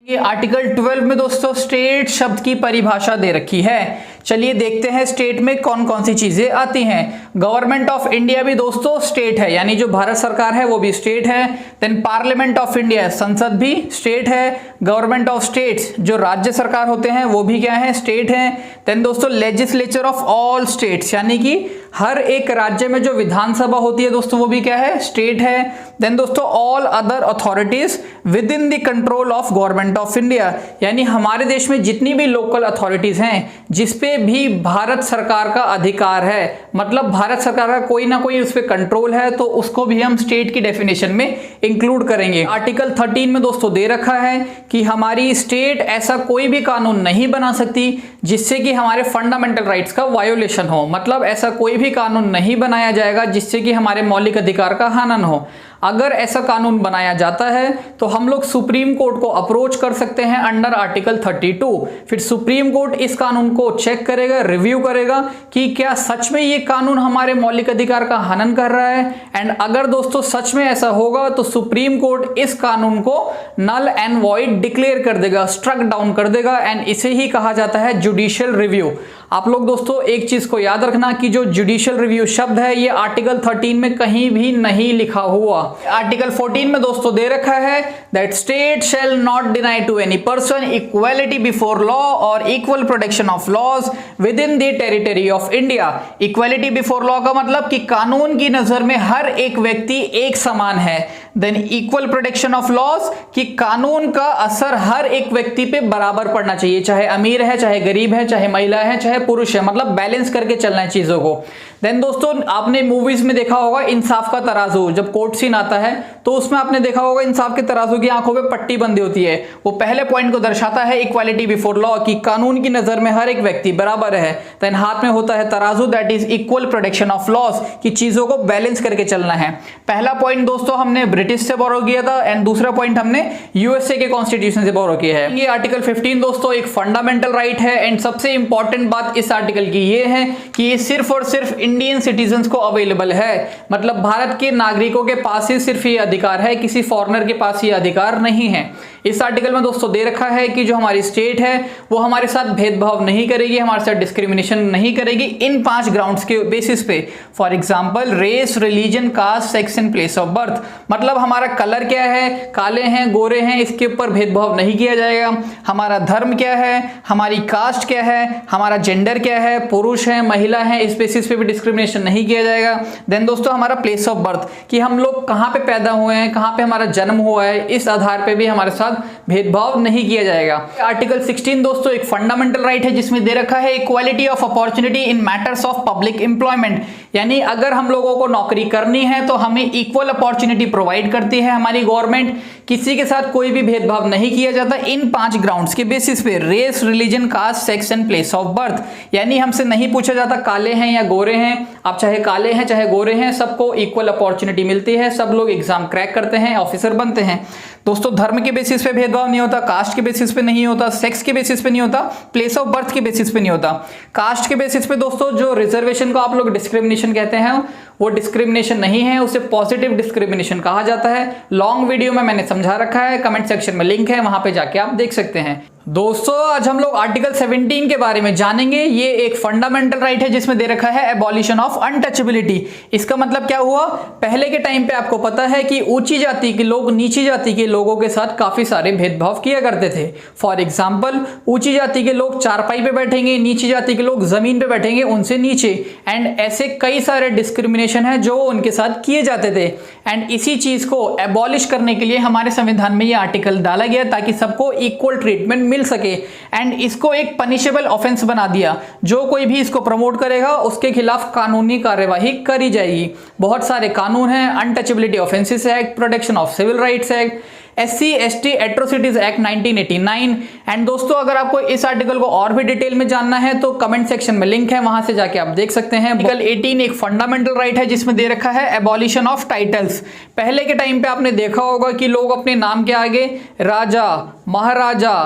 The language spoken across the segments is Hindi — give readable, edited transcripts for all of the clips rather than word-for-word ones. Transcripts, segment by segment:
ये आर्टिकल 12 में दोस्तों स्टेट शब्द की परिभाषा दे रखी है। चलिए देखते हैं स्टेट में कौन कौन सी चीजें आती हैं। गवर्नमेंट ऑफ इंडिया भी दोस्तों स्टेट है, यानी जो भारत सरकार है वो भी स्टेट है। देन पार्लियामेंट ऑफ इंडिया, संसद भी स्टेट है। गवर्नमेंट ऑफ स्टेट्स, जो राज्य सरकार होते हैं वो भी क्या है, स्टेट है। देन दोस्तों लेजिस्लेचर ऑफ ऑल स्टेट्स, यानी कि हर एक राज्य में जो विधानसभा होती है दोस्तों वो भी क्या है, स्टेट है। देन दोस्तों all other authorities with in the control of government of India, यानी हमारे देश में जितनी भी लोकल अथॉरिटीज हैं जिसपे भी भारत सरकार का अधिकार है, मतलब भारत सरकार का कोई ना कोई उस पर कंट्रोल है, तो उसको भी हम स्टेट की डेफिनेशन में इंक्लूड करेंगे। आर्टिकल 13 में दोस्तों दे रखा है कि हमारी स्टेट ऐसा कोई भी कानून नहीं बना सकती जिससे कि हमारे फंडामेंटल राइट्स का वायोलेशन हो, मतलब ऐसा कोई भी कानून नहीं बनाया जाएगा जिससे कि हमारे मौलिक अधिकार का हनन हो। अगर ऐसा कानून बनाया जाता है तो हम लोग सुप्रीम कोर्ट को अप्रोच कर सकते हैं अंडर आर्टिकल 32। फिर सुप्रीम कोर्ट इस कानून को चेक करेगा, रिव्यू करेगा कि क्या सच में ये कानून हमारे मौलिक अधिकार का हनन कर रहा है। एंड अगर दोस्तों सच में ऐसा होगा तो सुप्रीम कोर्ट इस कानून को नल एंड वॉइड डिक्लेयर कर देगा, स्ट्रक डाउन कर देगा। एंड इसे ही कहा जाता है जुडिशियल रिव्यू। आप लोग दोस्तों एक चीज को याद रखना कि जो जुडिशियल रिव्यू शब्द है ये आर्टिकल 13 में कहीं भी नहीं लिखा हुआ। आर्टिकल 14 में दोस्तों दे रखा है that state shall not deny to any person equality before law और equal protection of laws within the territory of India. Equality before law का मतलब कि कानून की नजर में हर एक व्यक्ति एक समान है। Then equal protection of laws, कि कानून का असर हर एक व्यक्ति पे बराबर पड़ना चाहिए, चाहे अमीर है, चाहे गरीब है, चाहे महिला है, चाहे पुरुष है, मतलब बैलेंस करके चलना है चीजों को। देन दोस्तों आपने मूवीज में देखा होगा इंसाफ का तराजू, जब कोर्ट सीन आता है तो उसमें आपने देखा होगा इंसाफ के तराजू की आंखों पे पट्टी बंधी होती है। वो पहले पॉइंट को दर्शाता है इक्वालिटी बिफोर लॉ, कि कानून की नजर में हर एक व्यक्ति बराबर है। देन हाथ में होता है तराजू, that is equal protection of laws, कि चीजों को बैलेंस करके चलना है। पहला पॉइंट दोस्तों हमने ब्रिटिश से बोरो किया था एंड दूसरा पॉइंट हमने यूएसए के कॉन्स्टिट्यूशन से बोरो किया है। ये आर्टिकल 15 दोस्तों एक फंडामेंटल राइट है। एंड सबसे इंपॉर्टेंट बात इस आर्टिकल की ये है कि ये सिर्फ और सिर्फ इंडियन सिटीजन्स को अवेलेबल है, मतलब भारत के नागरिकों के पास ही सिर्फ ये अधिकार है, किसी फॉरेनर के पास ये अधिकार नहीं है। इस आर्टिकल में दोस्तों दे रखा है कि जो हमारी स्टेट है वो हमारे साथ भेदभाव नहीं करेगी, हमारे साथ डिस्क्रिमिनेशन नहीं करेगी इन 5 ग्राउंड्स के बेसिस पे। For example race, religion, caste, sex and place of birth, मतलब हमारा कलर क्या है, काले हैं, गोरे हैं, इसके ऊपर भेदभाव नहीं किया जाएगा। हमारा धर्म क्या है, हमारी कास्ट क्या है, हमारा जेंडर क्या है, पुरुष है, महिला है, इस बेसिस पे भी डिस्क्रिमिनेशन नहीं किया जाएगा। देन दोस्तों हमारा प्लेस ऑफ बर्थ, कि हम लोग कहाँ पे पैदा हुए हैं, कहाँ पे हमारा जन्म हुआ है, इस आधार पे भी हमारे साथ भेदभाव नहीं किया जाएगा। आर्टिकल 16 दोस्तों एक फंडामेंटल राइट है जिसमें दे रखा है equality of opportunity in matters of public employment, यानी अगर हम लोगों को नौकरी करनी है तो हमें इक्वल अपॉर्चुनिटी प्रोवाइड करती है हमारी गवर्नमेंट। किसी के साथ कोई भी भेदभाव नहीं किया जाता इन 5 ग्राउंड्स के बेसिस पे, race, religion, caste, sex and place of birth, यानी हमसे नहीं पूछा जाता काले हैं या गोरे हैं, आप चाहे काले हैं चाहे गोरे हैं, सबको इक्वल अपॉर्चुनिटी मिलती है, सब लोग एग्जाम क्रैक करते हैं, ऑफिसर बनते हैं। दोस्तों धर्म के बेसिस पे भेदभाव नहीं होता, कास्ट के बेसिस पे नहीं होता, सेक्स के बेसिस पे नहीं होता, प्लेस ऑफ बर्थ के बेसिस पे नहीं होता। कास्ट के बेसिस पे दोस्तों जो रिजर्वेशन को आप लोग डिस्क्रिमिनेशन कहते हैं वो डिस्क्रिमिनेशन नहीं है, उसे पॉजिटिव डिस्क्रिमिनेशन कहा जाता है। लॉन्ग वीडियो में मैंने समझा रखा है, कमेंट सेक्शन में लिंक है, वहां पे जाके आप देख सकते हैं। दोस्तों आज हम लोग आर्टिकल 17 के बारे में जानेंगे। ये एक फंडामेंटल राइट है जिसमें दे रखा है एबॉलिशन ऑफ अनटचेबिलिटी। इसका मतलब क्या हुआ, पहले के टाइम पे आपको पता है कि ऊंची जाति के लोग नीची जाति के लोगों के साथ काफी सारे भेदभाव किया करते थे। फॉर एग्जाम्पल ऊंची जाति के लोग चारपाई पे बैठेंगे, नीची जाति के लोग जमीन पे बैठेंगे उनसे नीचे, एंड ऐसे कई सारे डिस्क्रिमिनेशन है जो उनके साथ किए जाते थे। एंड इसी चीज को एबॉलिश करने के लिए हमारे संविधान में ये आर्टिकल डाला गया ताकि सबको इक्वल ट्रीटमेंट मिल सके। एंड इसको एक पनिशेबल ऑफेंस बना दिया, जो कोई भी इसको प्रमोट करेगा उसके खिलाफ कानूनी कार्यवाही करी जाएगी। बहुत सारे कानून हैं, untouchability offences act, protection of civil rights act, SC ST atrocities act 1989। And दोस्तों अगर आपको इस आर्टिकल को और भी डिटेल में जानना है तो कमेंट सेक्शन में लिंक है, वहां से जाके आप देख सकते हैं। आर्टिकल 18 एक फंडामेंटल राइट है जिसमें दे रखा है एबॉलिशन ऑफ टाइटल्स। पहले के टाइम पे आपने देखा होगा कि लोग अपने नाम के आगे राजा, महाराजा,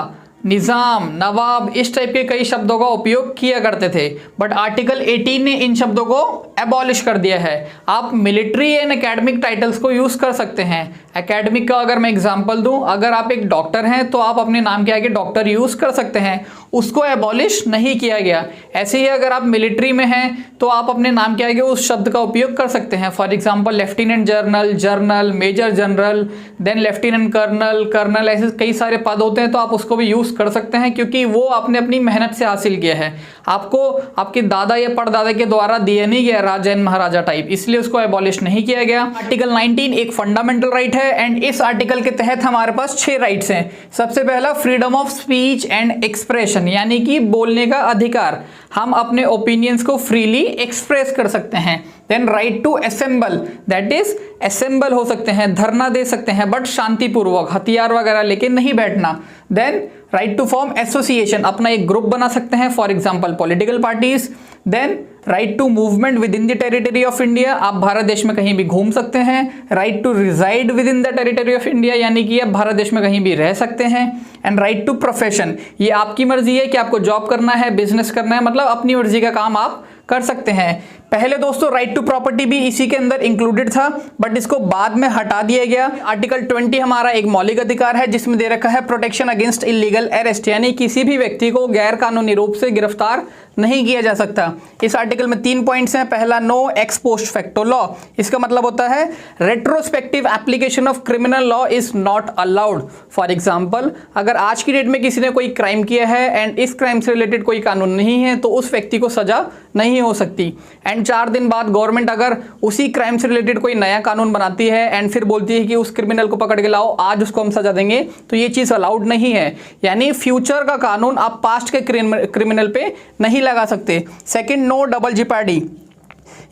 निजाम, नवाब, इस टाइप के कई शब्दों का उपयोग किया करते थे, बट आर्टिकल 18 ने इन शब्दों को एबॉलिश कर दिया है। आप मिलिट्री एंड एकेडमिक टाइटल्स को यूज कर सकते हैं, एकेडमिक का अगर मैं एग्जांपल दूं, अगर आप एक डॉक्टर हैं तो आप अपने नाम के आगे डॉक्टर यूज कर सकते हैं, उसको एबॉलिश नहीं किया गया। ऐसे ही अगर आप मिलिट्री में हैं तो आप अपने नाम के आगे उस शब्द का उपयोग कर सकते हैं। For example lieutenant general, general, major general, then lieutenant colonel, colonel, ऐसे कई सारे पद होते हैं तो आप उसको भी यूज कर सकते हैं, क्योंकि वो आपने अपनी मेहनत से हासिल किया है, आपको आपके दादा या परदादा के द्वारा दिया नहीं गया राजा एंड महाराजा टाइप, इसलिए उसको एबॉलिश नहीं किया गया। आर्टिकल 19 एक फंडामेंटल राइट है एंड इस आर्टिकल के तहत हमारे पास 6 राइट्स हैं। सबसे पहला freedom of speech and expression, यानी कि बोलने का अधिकार, हम अपने ओपिनियंस को फ्रीली एक्सप्रेस कर सकते हैं। Then right to assemble, that is assemble हो सकते हैं, धरना दे सकते हैं, बट शांतिपूर्वक, हथियार वगैरह लेके नहीं बैठना। Then right to form association, अपना एक ग्रुप बना सकते हैं, for example political parties. Then right to movement within the territory of India, आप भारत देश में कहीं भी घूम सकते हैं। Right to reside within the territory of India, यानी कि आप भारत देश में कहीं भी रह सकते हैं। एंड राइट टू प्रोफेशन, ये आपकी मर्जी है कि आपको जॉब करना है, बिजनेस करना है, मतलब अपनी मर्जी का काम आप कर सकते हैं। पहले दोस्तों राइट टू प्रॉपर्टी भी इसी के अंदर इंक्लूडेड था, बट इसको बाद में हटा दिया गया। आर्टिकल 20 हमारा एक मौलिक अधिकार है जिसमें दे रखा है प्रोटेक्शन अगेंस्ट इलीगल अरेस्ट, यानी किसी भी व्यक्ति को गैर कानूनी रूप से गिरफ्तार नहीं किया जा सकता। इस आर्टिकल में 3 पॉइंट्स हैं। पहला, no ex post facto law, इसका मतलब होता है retrospective application of criminal law is not allowed. For example, अगर आज की डेट में किसी ने कोई क्राइम किया है एंड इस क्राइम से रिलेटेड कोई कानून नहीं है तो उस व्यक्ति को सजा नहीं हो सकती। एंड 4 दिन बाद गवर्नमेंट अगर उसी क्राइम से रिलेटेड कोई नया कानून बनाती है एंड फिर बोलती है कि उस क्रिमिनल को पकड़ के लाओ, आज उसको हम सजा देंगे, तो ये चीज अलाउड नहीं है। यानी फ्यूचर का कानून आप पास्ट के क्रिमिनल पे नहीं लगा सकते। सेकंड, नो डबल जेपर्डी,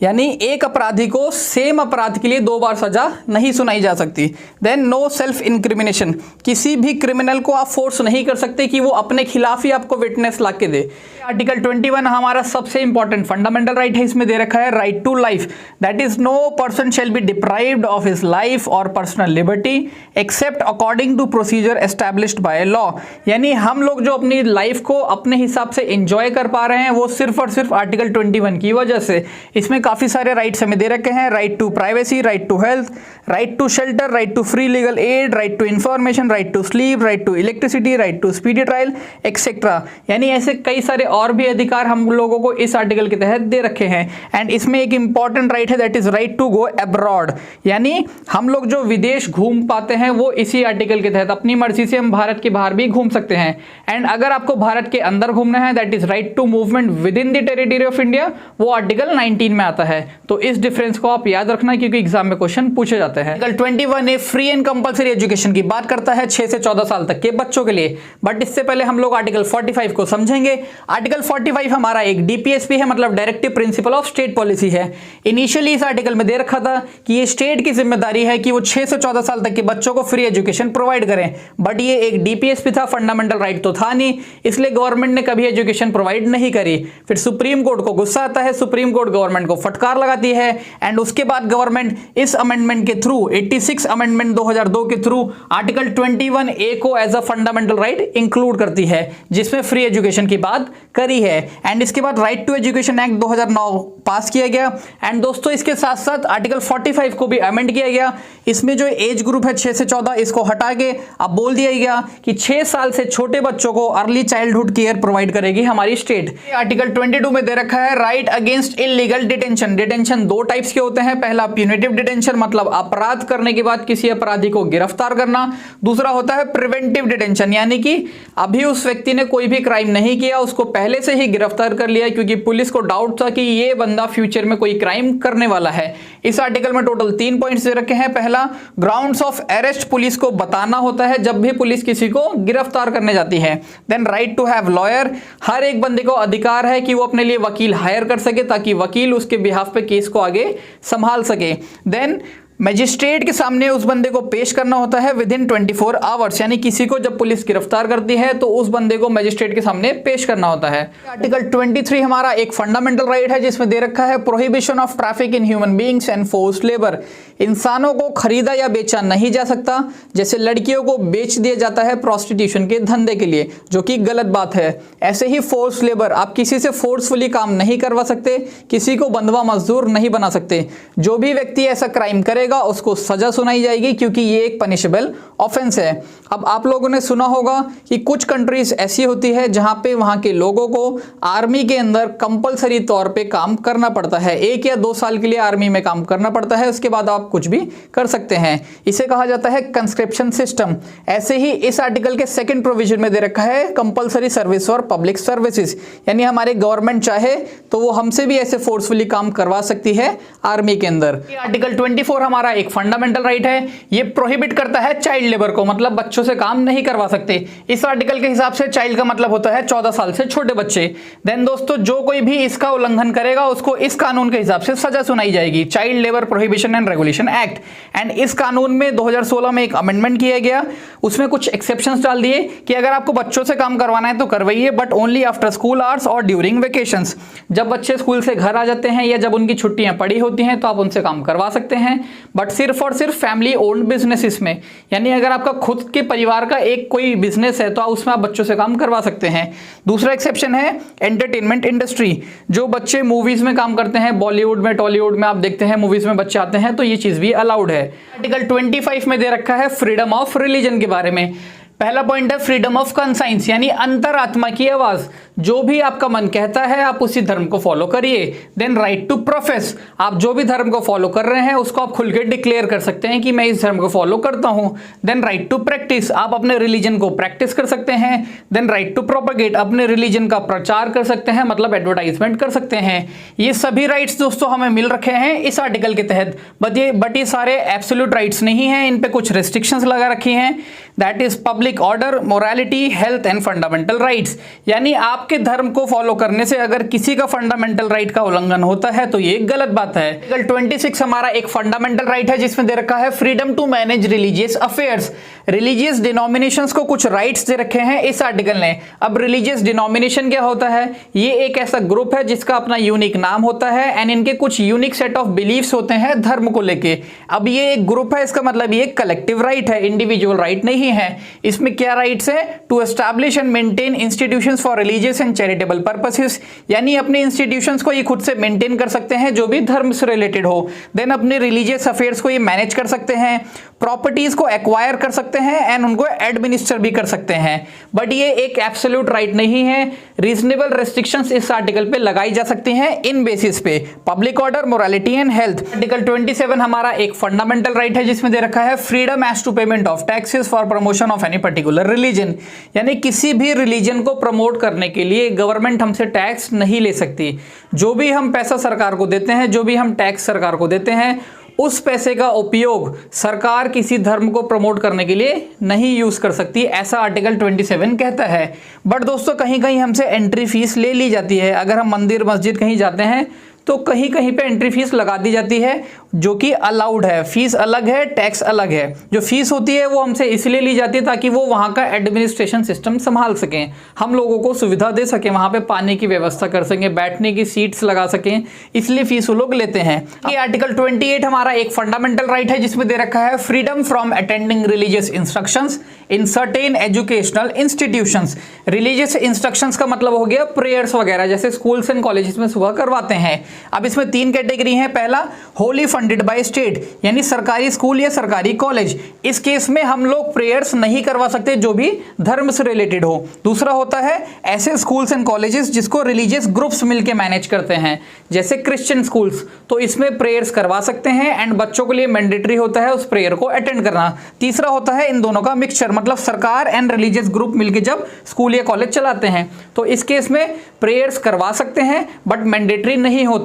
यानी एक अपराधी को सेम अपराध के लिए 2 बार सजा नहीं सुनाई जा सकती। देन नो सेल्फ इंक्रिमिनेशन, किसी भी क्रिमिनल को आप फोर्स नहीं कर सकते कि वो अपने खिलाफ ही आपको विटनेस ला के दे। आर्टिकल 21 हमारा सबसे इंपॉर्टेंट फंडामेंटल राइट है, इसमें दे रखा है right to life, that is no person shall be deprived of his life और personal liberty except according to procedure established by law, यानी हम लोग जो अपनी लाइफ को अपने हिसाब से एंजॉय कर पा रहे हैं वो सिर्फ और सिर्फ आर्टिकल 21 की वजह से। इसमें काफी सारे राइट्स हमें दे रखे हैं, right to privacy, right to health, right to shelter, right to free legal aid, right to information, right to sleep, right to electricity, right to speedy trial etcetera, यानी ऐसे कई सारे और भी अधिकार हम लोगों को इस आर्टिकल के तहत दे रखे हैं। एंड इसमें एक इंपॉर्टेंट राइट है, that is right to go abroad, यानी हम लोग जो विदेश घूम पाते हैं वो इसी आर्टिकल के तहत अपनी मर्जी से हम भारत के बाहर भी घूम सकते हैं। एंड अगर आपको भारत के अंदर घूमना है, that is right to movement within the territory of India, वो आर्टिकल 19 में आता है। तो इस डिफरेंस को आप याद रखना क्योंकि एग्जाम में क्वेश्चन पूछे जाते हैं। Article 21 free and compulsory education की बात करता है 6 से 14 साल तक के बच्चों के लिए, बट इससे पहले हम लोग आर्टिकल 45 को समझेंगे। आर्टिकल 45 हमारा एक डीपीएसपी है, मतलब directive principle of state policy है। इनिशियली इस आर्टिकल में दे रखा था कि ये स्टेट की जिम्मेदारी है कि वो 6 से 14 साल तक के बच्चों को फ्री एजुकेशन प्रोवाइड करें, बट ये एक डीपीएसपी था, फंडामेंटल राइट तो था नहीं, इसलिए गवर्नमेंट ने कभी एजुकेशन प्रोवाइड नहीं करी। फिर सुप्रीम कोर्ट को गुस्सा आता है, सुप्रीम कोर्ट गवर्नमेंट को फटकार लगाती है एंड उसके बाद गवर्नमेंट इस अमेंडमेंट के थ्रू 86 अमेंडमेंट 2002 के थ्रू आर्टिकल 21A को as a fundamental right include करती है, जिसमें फ्री एजुकेशन की बात करी है। एंड इसके बाद राइट टू एजुकेशन एक्ट 2009 पास किया गया। एंड दोस्तों इसके साथ साथ आर्टिकल 45 को भी अमेंड किया गया। इसमें जो एज ग्रुप है 6 से 14, इसको हटा के अब बोल दिया गया कि 6 साल से छोटे बच्चों को अर्ली चाइल्डहुड केयर प्रोवाइड करेगी हमारी स्टेट। आर्टिकल 22 में दे रखा है right against illegal detention. Detention 2 types के होते हैं, पहला प्यूनिटिव डिटेंशन, मतलब अपराध करने के बाद किसी अपराधी को गिरफ्तार करना। दूसरा होता है प्रिवेंटिव डिटेंशन, यानी कि अभी उस व्यक्ति ने कोई भी क्राइम नहीं किया, उसको पहले से ही गिरफ्तार कर लिया क्योंकि पुलिस को डाउट था कि ये बंदा फ्यूचर में कोई क्राइम करने वाला है। इस आर्टिकल में टोटल 3 पॉइंट्स दे रखे हैं। पहला, ग्राउंड्स ऑफ अरेस्ट पुलिस को बताना होता है जब भी पुलिस किसी को गिरफ्तार करने जाती है। Then right to have lawyer, हर एक बंदे को अधिकार है कि वो अपने लिए वकील हायर कर सके ताकि वकील उसके बिहाफ पे केस को आगे संभाल सके। देन मजिस्ट्रेट के सामने उस बंदे को पेश करना होता है विद इन 24 आवर्स, यानी किसी को जब पुलिस गिरफ्तार करती है तो उस बंदे को मजिस्ट्रेट के सामने पेश करना होता है। आर्टिकल 23 हमारा एक फंडामेंटल राइट है जिसमें दे रखा है prohibition of traffic in human beings and forced labour. इंसानों को खरीदा या बेचा नहीं जा सकता, जैसे लड़कियों को बेच दिया जाता है प्रोस्टिट्यूशन के धंधे के लिए, जो कि गलत बात है। ऐसे ही फोर्स्ड लेबर, आप किसी से फोर्सफुली काम नहीं करवा सकते, किसी को बंधवा मजदूर नहीं बना सकते। जो भी व्यक्ति ऐसा क्राइम करेगा करेगा उसको सजा सुनाई जाएगी, क्योंकि ये एक पनिशेबल ऑफेंस है। अब आप लोगों ने सुना होगा कि कुछ कंट्रीज ऐसी होती है जहां पे वहां के लोगों को आर्मी के अंदर कंपलसरी तौर पे काम करना पड़ता है, 1 या 2 साल के लिए आर्मी में काम करना पड़ता है, उसके बाद आप कुछ भी कर सकते हैं। इसे कहा जाता है कंस्क्रिप्शन सिस्टम। ऐसे ही इस आर्टिकल के सेकंड प्रोविजन में दे रखा है कंपलसरी सर्विस और पब्लिक सर्विसेज, यानी हमारे गवर्नमेंट चाहे तो वो हमसे भी ऐसे फोर्सफुली काम करवा सकती है आर्मी के अंदर। आर्टिकल 24 हमारा एक फंडामेंटल राइट है, ये प्रोहिबिट करता है चाइल्ड लेबर को, मतलब बच्चों से काम नहीं करवा सकते। इस आर्टिकल के हिसाब से चाइल्ड का मतलब होता है 14 साल से छोटे बच्चे। देन दोस्तों जो कोई भी इसका उल्लंघन करेगा उसको इस कानून के हिसाब से सजा सुनाई जाएगी, child labour prohibition and regulation act. And इस कानून में 2016 में एक अमेंडमेंट किया गया, उसमें कुछ एक्सेप्शंस डाल दिए कि अगर आपको बच्चों से काम करवाना है तो करवाइए, but only after school hours और ड्यूरिंग वेकेशंस। जब बच्चे स्कूल से घर आ जाते हैं या जब उनकी छुट्टियां पड़ी होती हैं तो आप उनसे काम करवा सकते हैं, बट सिर्फ और सिर्फ फैमिली ओन्ड बिजनेसेस में, यानी अगर आपका खुद के परिवार का एक कोई बिजनेस है तो उसमें आप बच्चों से काम करवा सकते हैं। दूसरा एक्सेप्शन है एंटरटेनमेंट इंडस्ट्री, जो बच्चे मूवीज में काम करते हैं, बॉलीवुड में टॉलीवुड में आप देखते हैं मूवीज में बच्चे आते हैं, तो ये चीज भी अलाउड है। आर्टिकल 25 में दे रखा है फ्रीडम ऑफ रिलीजन के बारे में। पहला पॉइंट है फ्रीडम ऑफ कंसाइंस, यानी अंतरात्मा की आवाज, जो भी आपका मन कहता है आप उसी धर्म को फॉलो करिए। देन राइट टू प्रोफेस, आप जो भी धर्म को फॉलो कर रहे हैं उसको आप खुल के डिक्लेयर कर सकते हैं कि मैं इस धर्म को फॉलो करता हूं। देन राइट टू प्रैक्टिस, आप अपने रिलीजन को प्रैक्टिस कर सकते हैं। देन राइट टू प्रोपेगेट, अपने रिलीजन का प्रचार कर सकते हैं, मतलब एडवर्टाइजमेंट कर सकते हैं। ये सभी राइट्स दोस्तों हमें मिल रखे हैं इस आर्टिकल के तहत, बट ये सारे एब्सोल्यूट राइट्स नहीं है, इन पे कुछ रेस्ट्रिक्शंस लगा रखी हैं। That is public order, morality, health and fundamental rights, यानी आपके धर्म को फॉलो करने से अगर किसी का फंडामेंटल राइट का उल्लंघन होता है तो ये गलत बात है। आर्टिकल 26 हमारा एक फंडामेंटल राइट है जिसमें दे रखा है freedom to manage religious affairs. Religious denominations को कुछ राइट्स दे रखे हैं इस आर्टिकल ने। अब रिलीजियस डिनोमिनेशन क्या होता है? ये एक ऐसा ग्रुप है जिसका अपना यूनिक नाम होता है एंड इनके कुछ यूनिक सेट ऑफ बिलीफ्स होते हैं धर्म को लेके। अब ये एक ग्रुप है, इसका मतलब ये कलेक्टिव राइट है, इंडिविजुअल राइट नहीं है। इसमें क्या राइट्स है? To establish and maintain institutions for religious and charitable purposes, यानी अपने इंस्टीट्यूशंस को ये खुद से मेंटेन कर सकते हैं जो भी धर्म से रिलेटेड हो। देन अपने रिलीजियस अफेयर्स को ये मैनेज कर सकते हैं, प्रॉपर्टीज को एक्वायर कर सकते हैं एंड उनको एडमिनिस्टर भी कर सकते हैं। बट ये एक एब्सोल्यूट राइट नहीं है, रीजनेबल रेस्ट्रिक्शंस इस आर्टिकल पे लगाई जा सकती हैं इन बेसिस पे, public order, morality and health. Article 27 हमारा एक फंडामेंटल राइट है जिसमें दे रखा है freedom as to payment of taxes for promotion of any particular religion, यानी किसी भी रिलीजन को प्रमोट करने के लिए गवर्नमेंट हमसे टैक्स नहीं ले सकती। जो भी हम पैसा सरकार को देते हैं, जो भी हम टैक्स सरकार को देते हैं, उस पैसे का उपयोग सरकार किसी धर्म को प्रमोट करने के लिए नहीं यूज कर सकती, ऐसा आर्टिकल 27 कहता है। बट दोस्तों कहीं कहीं हमसे एंट्री फीस ले ली जाती है। अगर हम मंदिर मस्जिद कहीं जाते हैं तो कहीं कहीं पे एंट्री फीस लगा दी जाती है जो कि अलाउड है। फीस अलग है, टैक्स अलग है। जो फीस होती है वो हमसे इसलिए ली जाती है ताकि वो वहाँ का एडमिनिस्ट्रेशन सिस्टम संभाल सकें, हम लोगों को सुविधा दे सकें, वहाँ पे पानी की व्यवस्था कर सकें, बैठने की सीट्स लगा सकें, इसलिए फीस वो लोग लेते हैं। ये आर्टिकल 28 हमारा एक फंडामेंटल राइट है जिसमें दे रखा है freedom from attending religious instructions in certain educational institutions. Religious instructions का मतलब हो गया प्रेयर्स वगैरह, जैसे स्कूल्स एंड कॉलेजेस में सुबह करवाते हैं। अब इसमें 3 कैटेगरी हैं। पहला, होली फंडेड बाय स्टेट, यानी सरकारी स्कूल या सरकारी कॉलेज, इस केस में हम लोग प्रेयर्स नहीं करवा सकते जो भी धर्म से रिलेटेड हो। दूसरा होता है ऐसे स्कूल्स एंड कॉलेजेस जिसको रिलीजियस ग्रुप्स मिलकर मैनेज करते हैं, जैसे क्रिश्चियन स्कूल्स, तो इसमें प्रेयर्स करवा सकते हैं एंड बच्चों के लिए मैंडेटरी होता है उस प्रेयर को अटेंड करना। तीसरा होता है इन दोनों का मिक्सचर, मतलब सरकार एंड रिलीजियस ग्रुप मिलकर जब स्कूल या कॉलेज चलाते हैं तो इस केस में प्रेयर्स करवा सकते हैं बट मैंडेटरी नहीं होता।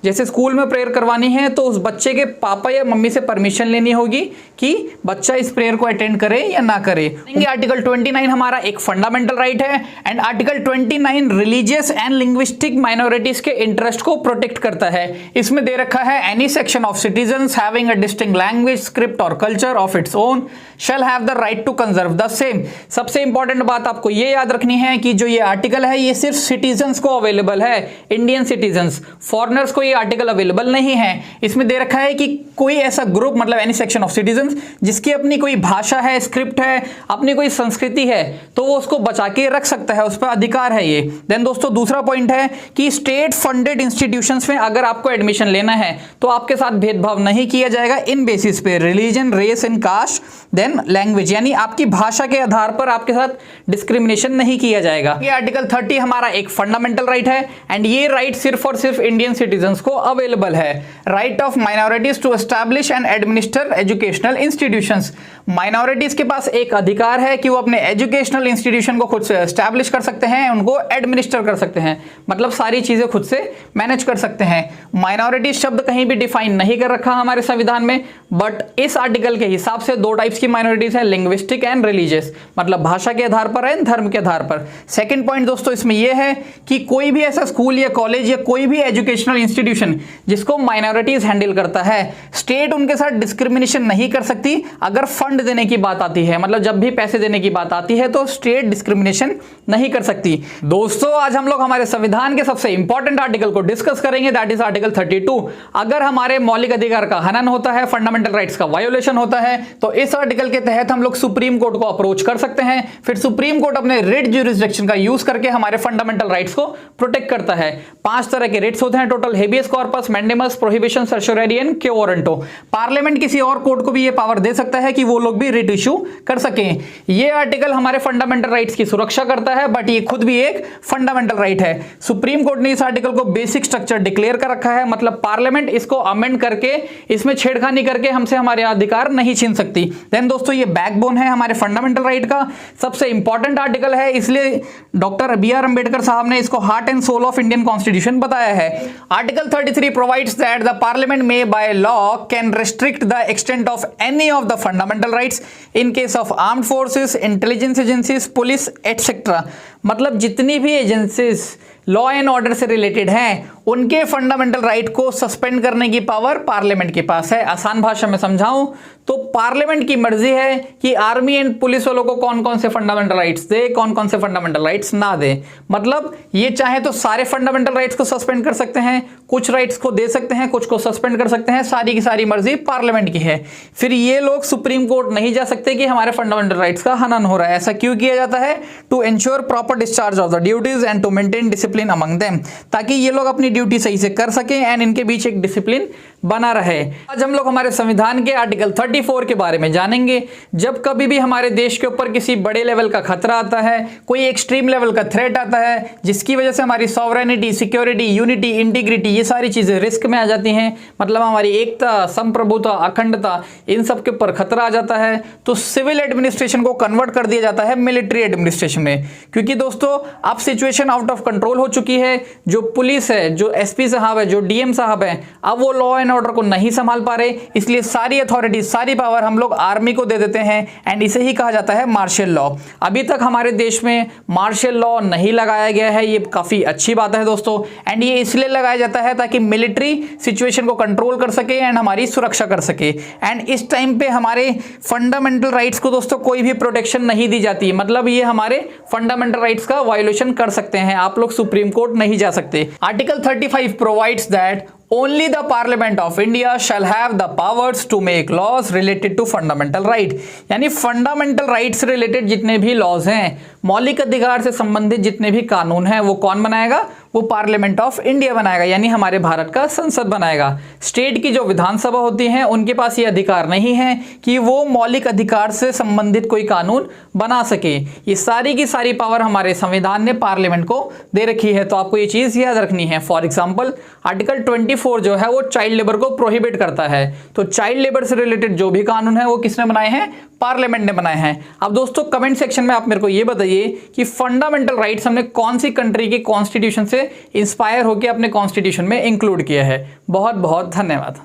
जैसे स्कूल में प्रेयर करवानी है तो उस बच्चे के पापा या मम्मी से परमिशन लेनी होगी कि बच्चा इस प्रेयर को अटेंड करे या ना करे। आर्टिकल 29 हमारा एक फंडामेंटल राइट है and article 29 religious and linguistic minorities के इंटरेस्ट को प्रोटेक्ट करता है। इसमें दे रखा है any section of citizens having a distinct language, script और culture of its own shall have the right to conserve the same. सबसे इंपॉर्टेंट बात आपको ये याद रखनी है कि जो ये आर्टिकल है ये सिर्फ सिटीजंस को अवेलेबल है, इंडियन सिटीजंस। फॉरेनर्स को ये आर्टिकल अवेलेबल नहीं है। इसमें दे रखा है कि कोई ऐसा ग्रुप मतलब एनी सेक्शन ऑफ सिटीजंस जिसकी अपनी कोई भाषा है, स्क्रिप्ट है, अपनी कोई संस्कृति है, तो वो उसको बचा के रख सकता है, उस पर अधिकार है ये। देन दोस्तों दूसरा पॉइंट है कि स्टेट फंडेड इंस्टीट्यूशंस में अगर आपको एडमिशन लेना है तो आपके साथ भेदभाव नहीं किया जाएगा इन बेसिस पे religion, race and caste, then language, यानी आपकी भाषा के आधार पर आपके साथ डिस्क्रिमिनेशन नहीं किया जाएगा। ये आर्टिकल 30 हमारा एक फंडामेंटल राइट है एंड ये राइट सिर्फ और सिर्फ इंडियन सिटीजंस को अवेलेबल है। Right of minorities to establish and administer educational institutions. Minorities के पास एक अधिकार है कि वो अपने एजुकेशनल इंस्टीट्यूशन को खुद से एस्टैब्लिश कर सकते हैं, उनको एडमिनिस्टर कर सकते हैं, मतलब सारी चीजें खुद से मैनेज कर सकते हैं। माइनॉरिटी शब्द कहीं भी डिफाइन नहीं कर रखा हमारे संविधान में, बट इस आर्टिकल के हिसाब से दो टाइप्स की माइनॉरिटीज है, लिंग्विस्टिक एंड रिलीजियस, मतलब भाषा के आधार पर है, धर्म के आधार पर। सेकंड पॉइंट दोस्तों इसमें यह है कि कोई भी ऐसा स्कूल या कॉलेज या कोई भी एजुकेशनल इंस्टीट्यूशन जिसको माइनॉरिटीज हैंडल करता है, स्टेट उनके साथ डिस्क्रिमिनेशन नहीं कर सकती। अगर फंड देने की बात आती है, मतलब जब भी पैसे देने की बात आती है, तो स्टेट डिस्क्रिमिनेशन नहीं कर सकती। दोस्तों आज हम लोग हमारे संविधान के सबसे इंपॉर्टेंट आर्टिकल को डिस्कस करेंगे, दैट इज आर्टिकल 32। अगर हमारे मौलिक अधिकार का हनन होता है, फंडामेंटल राइट्स का वायोलेशन होता है, तो इस आर्टिकल के तहत हम लोग सुप्रीम कोर्ट को अप्रोच कर सकते हैं। फिर सुप्रीम कोर्ट अपने रिट ज्यूरिसडिक्शन का यूज करके हमारे फंडामेंटल राइट्स को प्रोटेक्ट करता है। 5 तरह के रिट्स होते हैं total, habeas corpus, mandamus, prohibition, certiorari and quo warranto. Parliament किसी और कोर्ट को भी ये पावर दे सकता है कि वो लोग भी रिट इशू कर सकें। ये आर्टिकल हमारे फंडामेंटल राइट्स की सुरक्षा करता है, बट ये खुद भी एक फंडामेंटल राइट है। सुप्रीम कोर्ट ने इस आर्टिकल को बेसिक स्ट्रक्चर डिक्लेयर कर रखा है, मतलब पार्लियामेंट इसको अमेंड करके, इसमें छेड़खानी करके हमसे हमारे अधिकार नहीं छीन सकती। देन दोस्तों ये बैकबोन है हमारे फंडामेंटल राइट का, सबसे इंपॉर्टेंट आर्टिकल है, इसलिए डॉक्टर बी.आर. अंबेडकर साहब ने इसको heart and soul of Indian constitution बताया है। Article 33 provides that the parliament may by law can restrict the extent of any of the fundamental rights in case of armed forces, intelligence agencies, police etcetera. मतलब जितनी भी एजेंसीज लॉ एंड ऑर्डर से रिलेटेड हैं, उनके फंडामेंटल राइट को सस्पेंड करने की पावर पार्लियामेंट के पास है। आसान भाषा में समझाऊं तो पार्लियामेंट की मर्जी है कि आर्मी एंड पुलिस वालों को कौन कौन से फंडामेंटल राइट्स दे, कौन कौन से फंडामेंटल राइट्स ना दे। मतलब ये चाहे तो सारे फंडामेंटल राइट्स को सस्पेंड कर सकते हैं, कुछ राइट्स को दे सकते हैं, कुछ को सस्पेंड कर सकते हैं, सारी की सारी मर्जी पार्लियामेंट की है। फिर ये लोग सुप्रीम कोर्ट नहीं जा सकते कि हमारे फंडामेंटल राइट्स का हनन हो रहा है। ऐसा क्यों किया जाता है? To ensure proper discharge of the duties and to maintain discipline among them, ताकि ये लोग अपनी ड्यूटी सही से कर सकें एंड इनके बीच एक डिसिप्लिन बना रहे। आज हम लोग हमारे संविधान के आर्टिकल 34 के बारे में जानेंगे। जब कभी भी हमारे देश के ऊपर किसी बड़े लेवल का खतरा आता है, कोई एक्सट्रीम लेवल का थ्रेट आता है, जिसकी वजह से हमारी सॉवरेनिटी, सिक्योरिटी, यूनिटी, इंटीग्रिटी, ये सारी चीजें रिस्क में आ जाती हैं, मतलब हमारी एकता, संप्रभुता, अखंडता, इन सब के ऊपर खतरा आ जाता है, तो सिविल एडमिनिस्ट्रेशन को कन्वर्ट कर दिया जाता है मिलिट्री एडमिनिस्ट्रेशन में। क्योंकि दोस्तों अब सिचुएशन आउट ऑफ कंट्रोल हो चुकी है, जो पुलिस है, जो एसपी साहब है, जो डीएम साहब है, अब वो लॉ एंड ऑर्डर को नहीं संभाल पा रहे, इसलिए सारी अथॉरिटी, सारी पावर हम लोग आर्मी को दे देते हैं एंड इसे ही कहा जाता है मार्शल लॉ। अभी तक हमारे देश में मार्शल लॉ नहीं लगाया गया है, ये काफी अच्छी बात है दोस्तों, एंड ये इसलिए लगाया जाता है ताकि मिलिट्री सिचुएशन को कंट्रोल कर सके एंड हमारी सुरक्षा कर सके। एंड इस टाइम पे हमारे फंडामेंटल राइट्स को दोस्तों कोई भी प्रोटेक्शन नहीं दी जाती, मतलब ये हमारे फंडामेंटल राइट्स का वायोलेशन कर सकते हैं, आप लोग सुप्रीम कोर्ट नहीं जा सकते। Article 35 provides that only the Parliament of India shall have the powers to make laws related to fundamental right, यानी फंडामेंटल राइट्स से रिलेटेड जितने भी लॉज हैं, मौलिक अधिकार से संबंधित जितने भी कानून हैं, वो कौन बनाएगा? वो पार्लियामेंट ऑफ इंडिया बनाएगा, यानी हमारे भारत का संसद बनाएगा। स्टेट की जो विधानसभा होती है उनके पास ये अधिकार नहीं है कि वो मौलिक अधिकार से संबंधित कोई कानून बना सके। ये सारी की सारी पावर हमारे संविधान ने पार्लियामेंट को दे रखी है, तो आपको ये चीज याद रखनी है। फॉर एग्जाम्पल आर्टिकल 24 जो है वो चाइल्ड लेबर को प्रोहिबिट करता है, तो चाइल्ड लेबर से रिलेटेड जो भी कानून है वो किसने बनाए हैं? पार्लियामेंट ने बनाए हैं। अब दोस्तों कमेंट सेक्शन में आप मेरे को ये बताइए कि फंडामेंटल राइट्स हमने कौन सी कंट्री के कॉन्स्टिट्यूशन से इंस्पायर होकर अपने कॉन्स्टिट्यूशन में इंक्लूड किया है। बहुत बहुत धन्यवाद।